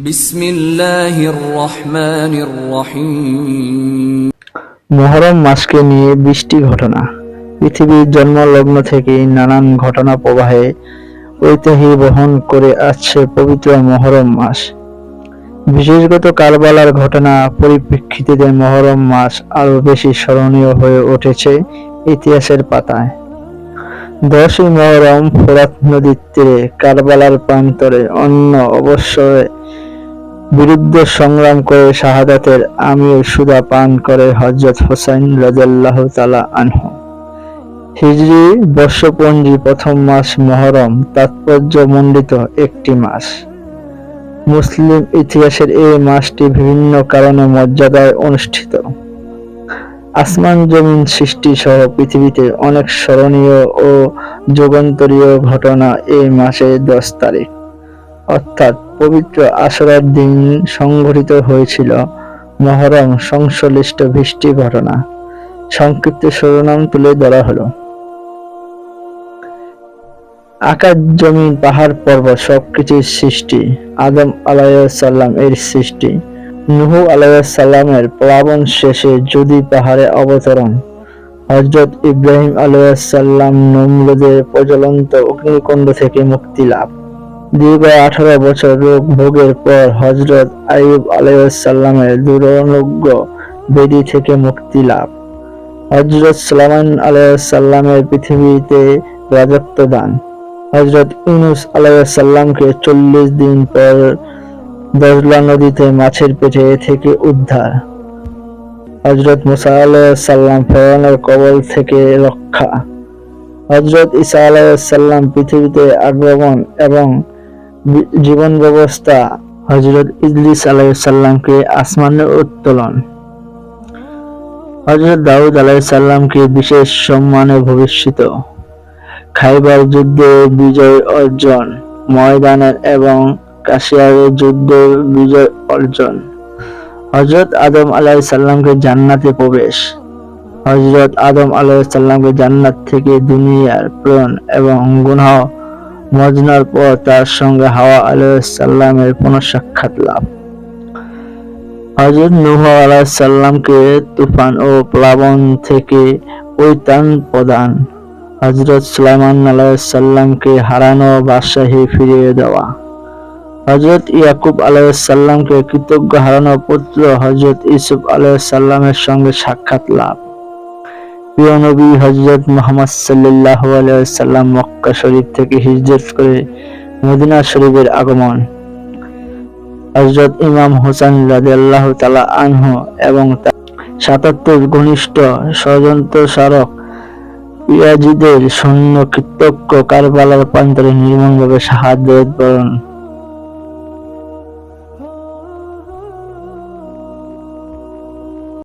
বিসমিল্লাহির রহমানির রহিম। মুহররম মাসকে নিয়ে 20টি ঘটনা। পৃথিবীর জন্মলগ্ন থেকেই নানান ঘটনা প্রবাহে ঐতিহ্য বহন করে আসছে পবিত্র মুহররম মাস। বিশেষত কারবালার ঘটনা পরিপ্রেক্ষিতে মুহররম মাস আরো বেশি স্মরণীয় হয়ে উঠেছে ইতিহাসের পাতায়। 10ই মুহররম ফোরাত নদীর তীরে কারবালার প্রান্তরে অন্য অবশ্যই বিরুদ্ধে সংগ্রাম করে শাহাদাতের আমির সুদা পান করে হযরত হুসাইন রাদিয়াল্লাহু তাআলা আনহু। হিজরি বর্ষপঞ্জি প্রথম মাস মুহররম তাৎপর্যমণ্ডিত একটি মাস। মুসলিম ইতিহাসের এই মাসটি বিভিন্ন কারণে মর্যাদায় অনুষ্ঠিত। আসমান জমিন সৃষ্টি সহ পৃথিবীতে অনেক স্মরণীয় ও যুগান্তরীয় ঘটনা এই মাসের 10 তারিখ অর্থাৎ পবিত্র আশুরার দিন সংঘটিত হয়েছিল। মুহররম সংশ্লিষ্ট 20টি ঘটনা সংক্ষিপ্ত শিরোনাম তুলে ধরা হলো। আকাশ জমিন পাহাড় পর্বত সবকিছুর সৃষ্টি। আদম আলাইহিস সালাম এর সৃষ্টি। নূহ আলাইহিস সালামের প্লাবন শেষে জুদি পাহাড়ে অবতরণ। হযরত ইব্রাহিম আলাইহিস সালাম নমরুদের প্রজ্বলন্ত অগ্নিকুণ্ড থেকে মুক্তি লাভ। দীর্ঘ 18 বছর রোগ ভোগের পর হযরত আইয়ুব আলাইহিস সালামের দুরারোগ্য ব্যাধি থেকে মুক্তি লাভ। হযরত সুলাইমান আলাইহিস সালামের পৃথিবীতে রাজত্ব দান। হযরত ইউনূস আলাইহিস সালামকে 40 দিন পর দজলা নদীতে মাছের পেটে থেকে উদ্ধার। হযরত মুসা আলাইহিস সালাম ফেরাউনের কবল থেকে রক্ষা। হযরত ঈসা আলাইহিস সালাম পৃথিবীতে আগমন এবং জীবন ব্যবস্থা। হযরত ইদ্রিস আলাইহিস সালামকে আসমানে উত্তোলন। হযরত দাউদ আলাইহিস সালামকে বিশেষ সম্মানে ভূষিত। খাইবার যুদ্ধে বিজয় অর্জন। ময়দানের এবং কাসিয়ারের যুদ্ধে বিজয় অর্জন। হযরত আদম আলাইহিস সালামকে জান্নাতে প্রবেশ। হযরত আদম আলাইহিস সালামকে জান্নাত থেকে দুনিয়ার প্রেরণ এবং গুনাহ মজনার পর তার সঙ্গে হাওয়া আলাইহিস সালামের পুনঃসাক্ষাৎ লাভ। হযরত নূহ আলাইহিস সালামকে তুফান ও প্লাবন থেকে পরিত্রাণ প্রদান। হযরত সুলাইমান আলাইহিস সালামকে হারানো বাদশাহী ফিরিয়ে দেওয়া। হযরত ইয়াকুব আলাইহিস সালামকে কৃতজ্ঞ হারানো পুত্র হযরত ইউসুফ আলাইহিস সালামের সঙ্গে সাক্ষাৎ লাভ। প্রিয় নবী হযরত মুহাম্মদ সাল্লাল্লাহু আলাইহি ওয়াসাল্লাম মক্কা শরীফ থেকে হিজরত করে মদিনা শরীফের আগমন। হযরত ইমাম হুসাইন রাদিয়াল্লাহু তাআলা আনহু এবং তার 77 ঘনিষ্ঠ ষড়যন্ত্রকারক ইয়াজিদের সৈন্য কৃতজ্ঞ কারবালার প্রান্তরে নির্মমভাবে শাহাদাত বরণ।